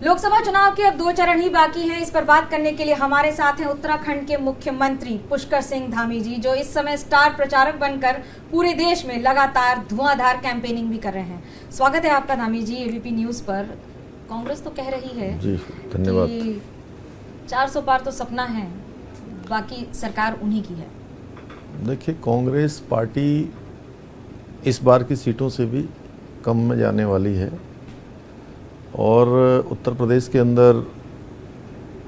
लोकसभा चुनाव के अब 2 चरण ही बाकी हैं। इस पर बात करने के लिए हमारे साथ हैं उत्तराखंड के मुख्यमंत्री पुष्कर सिंह धामी जी, जो इस समय स्टार प्रचारक बनकर पूरे देश में लगातार धुआंधार कैंपेनिंग भी कर रहे हैं। स्वागत है आपका धामी जी एबीपी न्यूज पर। कांग्रेस तो कह रही है जी, धन्यवाद। कि 400 पार तो सपना है, बाकी सरकार उन्हीं की है। देखिए, कांग्रेस पार्टी इस बार की सीटों से भी कम में जाने वाली है और उत्तर प्रदेश के अंदर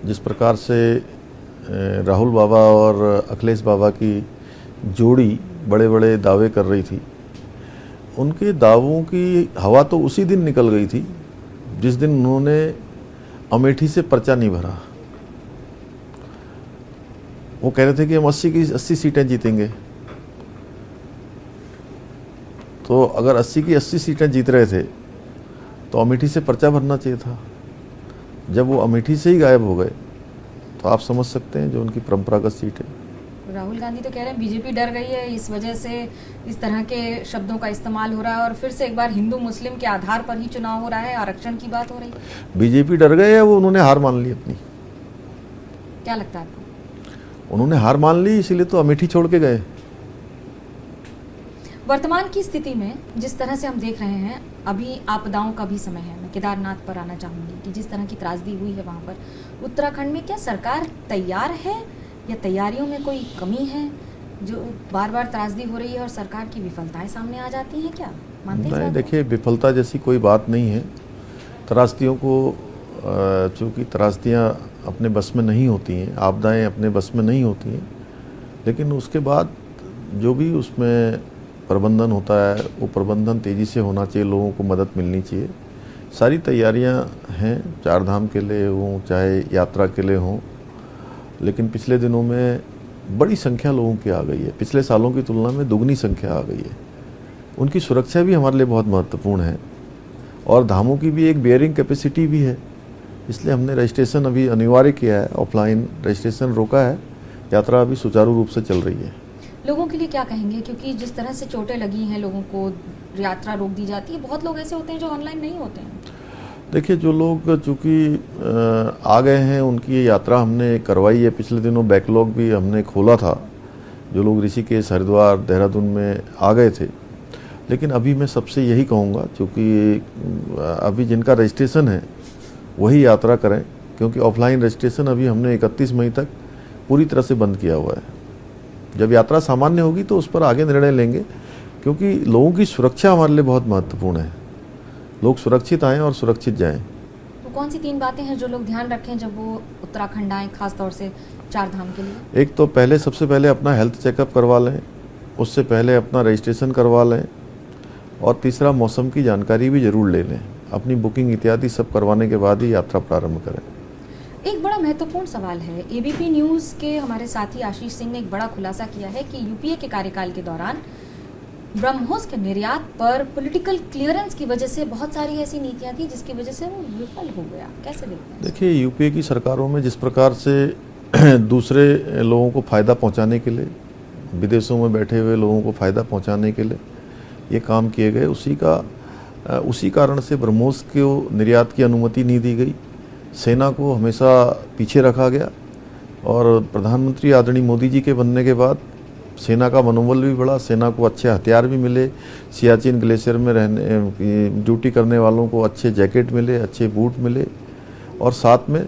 जिस प्रकार से राहुल बाबा और अखिलेश बाबा की जोड़ी बड़े बड़े दावे कर रही थी, उनके दावों की हवा तो उसी दिन निकल गई थी जिस दिन उन्होंने अमेठी से पर्चा नहीं भरा। वो कह रहे थे कि हम 80 की 80 सीटें जीतेंगे। तो अगर 80 की 80 सीटें जीत रहे थे तो अमेठी से पर्चा भरना चाहिए था। जब वो अमेठी से ही गायब हो गए तो आप समझ सकते हैं जो उनकी परंपरागत सीट है। राहुल गांधी तो कह रहे हैं बीजेपी डर गई है, इस वजह से इस तरह के शब्दों का इस्तेमाल हो रहा है और फिर से एक बार हिंदू मुस्लिम के आधार पर ही चुनाव हो रहा है, आरक्षण की बात हो रही है। बीजेपी डर गए है, वो उन्होंने हार मान ली अपनी। क्या लगता है आपको? उन्होंने हार मान ली, इसीलिए तो अमेठी छोड़ के गए। वर्तमान की स्थिति में जिस तरह से हम देख रहे हैं, अभी आपदाओं का भी समय है। मैं केदारनाथ पर आना चाहूँगी कि जिस तरह की त्रासदी हुई है वहाँ पर, उत्तराखंड में क्या सरकार तैयार है या तैयारियों में कोई कमी है? जो बार बार त्रासदी हो रही है और सरकार की विफलताएं सामने आ जाती हैं, क्या मानते हैं? नहीं, देखिए, विफलता जैसी कोई बात नहीं है। त्रासदियों को, चूँकि त्रासदियाँ अपने बस में नहीं होती हैं, आपदाएँ अपने बस में नहीं होती हैं, लेकिन उसके बाद जो भी उसमें प्रबंधन होता है वो प्रबंधन तेज़ी से होना चाहिए, लोगों को मदद मिलनी चाहिए। सारी तैयारियां हैं, 4 धाम के लिए हों चाहे यात्रा के लिए हों, लेकिन पिछले दिनों में बड़ी संख्या लोगों की आ गई है। पिछले सालों की तुलना में दुगनी संख्या आ गई है। उनकी सुरक्षा भी हमारे लिए बहुत महत्वपूर्ण है और धामों की भी एक बेयरिंग कैपेसिटी भी है, इसलिए हमने रजिस्ट्रेशन अभी अनिवार्य किया है, ऑफलाइन रजिस्ट्रेशन रोका है। यात्रा अभी सुचारू रूप से चल रही है। लोगों के लिए क्या कहेंगे, क्योंकि जिस तरह से चोटें लगी हैं लोगों को, यात्रा रोक दी जाती है, बहुत लोग ऐसे होते हैं जो ऑनलाइन नहीं होते हैं। देखिए, जो लोग चूँकि आ गए हैं उनकी यात्रा हमने करवाई है। पिछले दिनों बैकलॉग भी हमने खोला था, जो लोग ऋषिकेश, हरिद्वार, देहरादून में आ गए थे। लेकिन अभी मैं सबसे यही कहूँगा, चूँकि अभी जिनका रजिस्ट्रेशन है वही यात्रा करें, क्योंकि ऑफलाइन रजिस्ट्रेशन अभी हमने 31 मई तक पूरी तरह से बंद किया हुआ है। जब यात्रा सामान्य होगी तो उस पर आगे निर्णय लेंगे, क्योंकि लोगों की सुरक्षा हमारे लिए बहुत महत्वपूर्ण है। लोग सुरक्षित आएँ और सुरक्षित जाएं। तो कौन सी 3 बातें हैं जो लोग ध्यान रखें जब वो उत्तराखंड आएँ, खास तौर से 4 धाम के लिए? एक तो सबसे पहले अपना हेल्थ चेकअप करवा लें, उससे पहले अपना रजिस्ट्रेशन करवा लें, और तीसरा मौसम की जानकारी भी जरूर ले लें। अपनी बुकिंग इत्यादि सब करवाने के बाद ही यात्रा प्रारंभ करें। एक बड़ा महत्वपूर्ण सवाल है, एबीपी न्यूज़ के हमारे साथी आशीष सिंह ने एक बड़ा खुलासा किया है कि यूपीए के कार्यकाल के दौरान ब्रह्मोस के निर्यात पर पॉलिटिकल क्लियरेंस की वजह से बहुत सारी ऐसी नीतियां थी जिसकी वजह से वो विफल हो गया। कैसे देखते हैं? देखिए, यूपीए की सरकारों में जिस प्रकार से दूसरे लोगों को फ़ायदा पहुंचाने के लिए, विदेशों में बैठे हुए लोगों को फ़ायदा पहुंचाने के लिए ये काम किए गए, उसी कारण से ब्रह्मोस को निर्यात की अनुमति नहीं दी गई। सेना को हमेशा पीछे रखा गया और प्रधानमंत्री आदरणीय मोदी जी के बनने के बाद सेना का मनोबल भी बढ़ा, सेना को अच्छे हथियार भी मिले, सियाचिन ग्लेशियर में रहने ड्यूटी करने वालों को अच्छे जैकेट मिले, अच्छे बूट मिले, और साथ में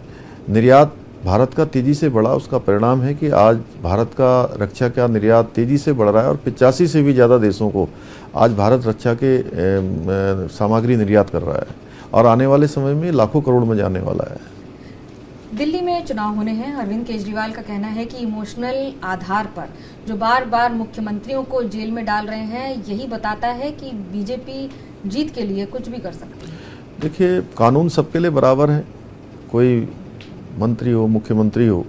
निर्यात भारत का तेज़ी से बढ़ा। उसका परिणाम है कि आज भारत का रक्षा का निर्यात तेज़ी से बढ़ रहा है और 85 से भी ज़्यादा देशों को आज भारत रक्षा के सामग्री निर्यात कर रहा है और आने वाले समय में लाखों करोड़ में जाने वाला है। दिल्ली में चुनाव होने हैं। अरविंद केजरीवाल का कहना है कि इमोशनल आधार पर जो बार बार मुख्यमंत्रियों को जेल में डाल रहे हैं, यही बताता है कि बीजेपी जीत के लिए कुछ भी कर सकती है। देखिए, कानून सबके लिए बराबर है। कोई मंत्री हो, मुख्यमंत्री हो,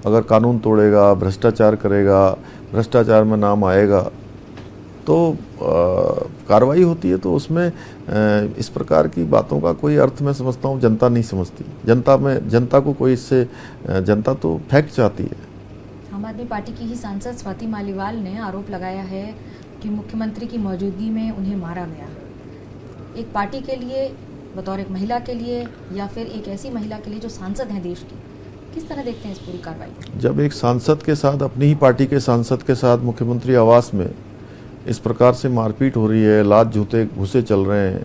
अगर कानून तोड़ेगा, भ्रष्टाचार करेगा, भ्रष्टाचार में नाम आएगा तो कार्रवाई होती है। तो उसमें इस प्रकार की बातों का कोई अर्थ मैं समझता हूँ जनता नहीं समझती। जनता को कोई इससे, जनता तो फैक्ट चाहती है। आम आदमी पार्टी की ही सांसद स्वाति मालीवाल ने आरोप लगाया है कि मुख्यमंत्री की मौजूदगी में उन्हें मारा गया। एक पार्टी के लिए बतौर एक महिला के लिए या फिर एक ऐसी महिला के लिए जो सांसद हैं देश की, किस तरह देखते हैं इस पूरी कार्रवाई को? जब एक सांसद के साथ, अपनी ही पार्टी के सांसद के साथ मुख्यमंत्री आवास में इस प्रकार से मारपीट हो रही है, लात जूते घुसे चल रहे हैं,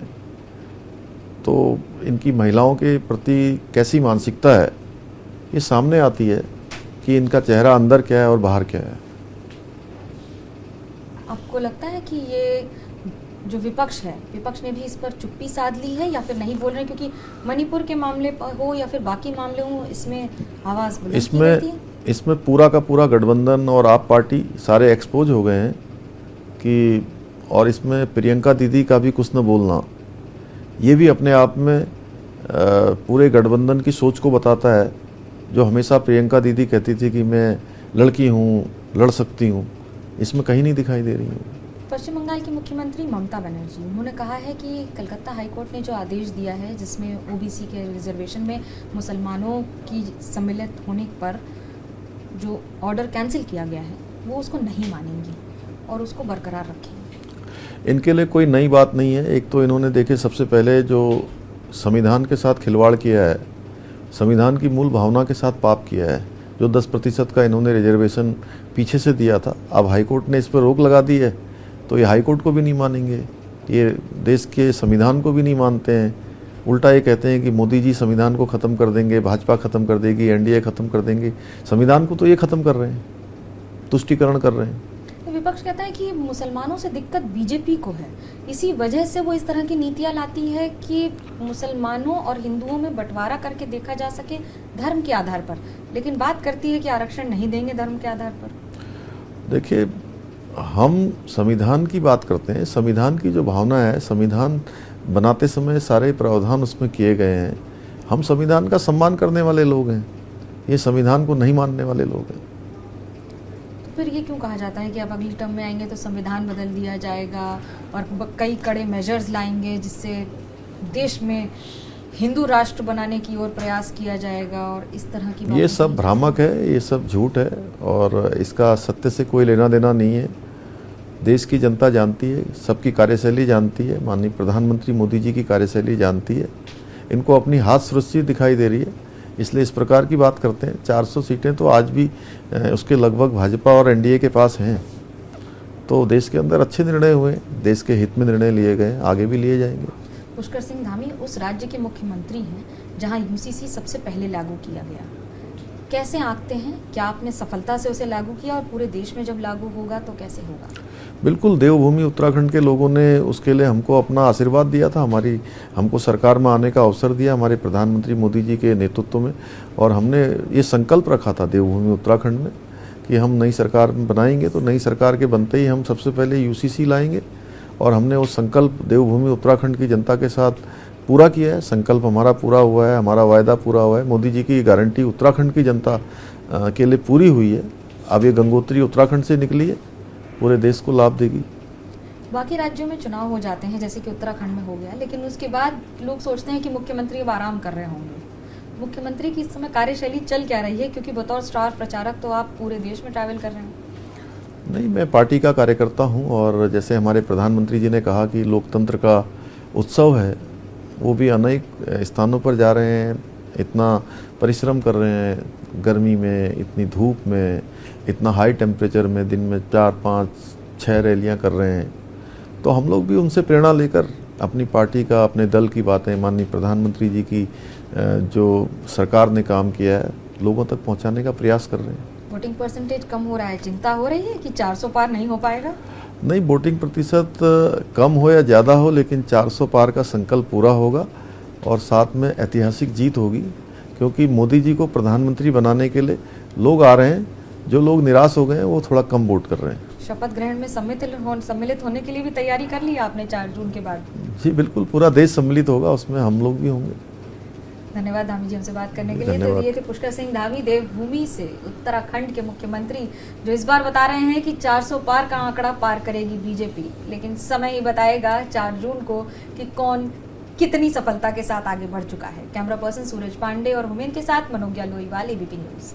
तो इनकी महिलाओं के प्रति कैसी मानसिकता है ये सामने आती है कि इनका चेहरा अंदर क्या है और बाहर क्या है। आपको लगता है कि ये जो विपक्ष है, विपक्ष ने भी इस पर चुप्पी साध ली है या फिर नहीं बोल रहे हैं, क्योंकि मणिपुर के मामले हो या फिर बाकी मामले हो, इसमें आवाज़ बुलंद की जाती है? इसमें पूरा का पूरा गठबंधन और आप पार्टी सारे एक्सपोज हो गए हैं कि, और इसमें प्रियंका दीदी का भी कुछ न बोलना, ये भी अपने आप में पूरे गठबंधन की सोच को बताता है। जो हमेशा प्रियंका दीदी कहती थी कि मैं लड़की हूँ, लड़ सकती हूँ, इसमें कहीं नहीं दिखाई दे रही हूँ। पश्चिम बंगाल की मुख्यमंत्री ममता बनर्जी, उन्होंने कहा है कि कलकत्ता हाईकोर्ट ने जो आदेश दिया है जिसमें ओबीसी के रिजर्वेशन में मुसलमानों की सम्मिलित होने पर जो ऑर्डर कैंसिल किया गया है वो उसको नहीं मानेंगी और उसको बरकरार रखेंगी। इनके लिए कोई नई बात नहीं है। एक तो इन्होंने देखे सबसे पहले जो संविधान के साथ खिलवाड़ किया है, संविधान की मूल भावना के साथ पाप किया है। जो 10% का इन्होंने रिजर्वेशन पीछे से दिया था, अब हाईकोर्ट ने इस पर रोक लगा दी है, तो ये हाईकोर्ट को भी नहीं मानेंगे, ये देश के संविधान को भी नहीं मानते हैं। उल्टा ये कहते हैं कि मोदी जी संविधान को ख़त्म कर देंगे, भाजपा ख़त्म कर देगी, एनडीए ख़त्म कर देंगे। संविधान को तो ये ख़त्म कर रहे हैं, तुष्टीकरण कर रहे हैं। विपक्ष कहता है कि मुसलमानों से दिक्कत बीजेपी को है, इसी वजह से वो इस तरह की नीतियां लाती है कि मुसलमानों और हिंदुओं में बंटवारा करके देखा जा सके धर्म के आधार पर, लेकिन बात करती है कि आरक्षण नहीं देंगे धर्म के आधार पर। देखिए, हम संविधान की बात करते हैं, संविधान की जो भावना है, संविधान बनाते समय सारे प्रावधान उसमें किए गए हैं। हम संविधान का सम्मान करने वाले लोग हैं, ये संविधान को नहीं मानने वाले लोग हैं। फिर ये क्यों कहा जाता है कि अब अगली टर्म में आएंगे तो संविधान बदल दिया जाएगा और कई कड़े मेजर्स लाएंगे जिससे देश में हिंदू राष्ट्र बनाने की ओर प्रयास किया जाएगा, और इस तरह की ये सब भ्रामक है, ये सब झूठ है और इसका सत्य से कोई लेना देना नहीं है। देश की जनता जानती है, सबकी कार्यशैली जानती है, माननीय प्रधानमंत्री मोदी जी की कार्यशैली जानती है। इनको अपनी हाथ सुरक्षित दिखाई दे रही है, इसलिए इस प्रकार की बात करते हैं। 400 सीटें तो आज भी उसके लगभग भाजपा और एनडीए के पास हैं। तो देश के अंदर अच्छे निर्णय हुए, देश के हित में निर्णय लिए गए, आगे भी लिए जाएंगे। पुष्कर सिंह धामी उस राज्य के मुख्यमंत्री हैं जहां यूसीसी सबसे पहले लागू किया गया, कैसे आंकते हैं? क्या आपने सफलता से उसे लागू किया और पूरे देश में जब लागू होगा तो कैसे होगा? बिल्कुल, देवभूमि उत्तराखंड के लोगों ने उसके लिए हमको अपना आशीर्वाद दिया था, हमको सरकार में आने का अवसर दिया हमारे प्रधानमंत्री मोदी जी के नेतृत्व में, और हमने ये संकल्प रखा था देवभूमि उत्तराखंड में कि हम नई सरकार बनाएंगे तो नई सरकार के बनते ही हम सबसे पहले यूसीसी लाएंगे, और हमने वो संकल्प देवभूमि उत्तराखंड की जनता के साथ पूरा किया है। संकल्प हमारा पूरा हुआ है, हमारा वायदा पूरा हुआ है। मोदी जी की गारंटी उत्तराखंड की जनता के लिए पूरी हुई है। अब ये गंगोत्री उत्तराखंड से निकली है, पूरे देश को लाभ देगी। बाकी राज्यों में चुनाव हो जाते हैं जैसे कि उत्तराखंड में हो गया, लेकिन उसके बाद लोग सोचते हैं कि मुख्यमंत्री अब आराम कर रहे होंगे। मुख्यमंत्री की इस समय कार्यशैली चल क्या रही है, क्योंकि बतौर स्टार प्रचारक तो आप पूरे देश में ट्रैवल कर रहे हैं? नहीं, मैं पार्टी का कार्यकर्ता हूं, और जैसे हमारे प्रधानमंत्री जी ने कहा कि लोकतंत्र का उत्सव है, वो भी अनेक स्थानों पर जा रहे हैं, इतना परिश्रम कर रहे हैं, गर्मी में, इतनी धूप में, इतना हाई टेम्परेचर में, दिन में 4, 5, 6 रैलियां कर रहे हैं। तो हम लोग भी उनसे प्रेरणा लेकर अपनी पार्टी का, अपने दल की बातें, माननीय प्रधानमंत्री जी की जो सरकार ने काम किया है, लोगों तक पहुंचाने का प्रयास कर रहे हैं। वोटिंग परसेंटेज कम हो रहा है, चिंता हो रही है कि 400 पार नहीं हो पाएगा? नहीं, वोटिंग प्रतिशत कम हो या ज़्यादा हो, लेकिन 400 पार का संकल्प पूरा होगा और साथ में ऐतिहासिक जीत होगी, क्योंकि मोदी जी को प्रधानमंत्री बनाने के लिए लोग आ रहे हैं। जो लोग निराश हो गए हैं वो थोड़ा कम वोट कर रहे हैं। शपथ ग्रहण में सम्मिलित होने के लिए भी तैयारी कर ली आपने 4 जून के बाद? जी बिल्कुल, पूरा देश सम्मिलित होगा, उसमें हम लोग भी होंगे। धन्यवाद धामी जी हमसे बात करने के लिए। तो ये थे पुष्कर सिंह धामी, देवभूमि से उत्तराखंड के मुख्यमंत्री, जो इस बार बता रहे हैं कि 400 पार का आंकड़ा पार करेगी बीजेपी, लेकिन समय ही बताएगा 4 जून को कि कौन कितनी सफलता के साथ आगे बढ़ चुका है। कैमरा पर्सन सूरज पांडे और हुमैन के साथ मनोज्ञा लोईवाल, एबीपी न्यूज।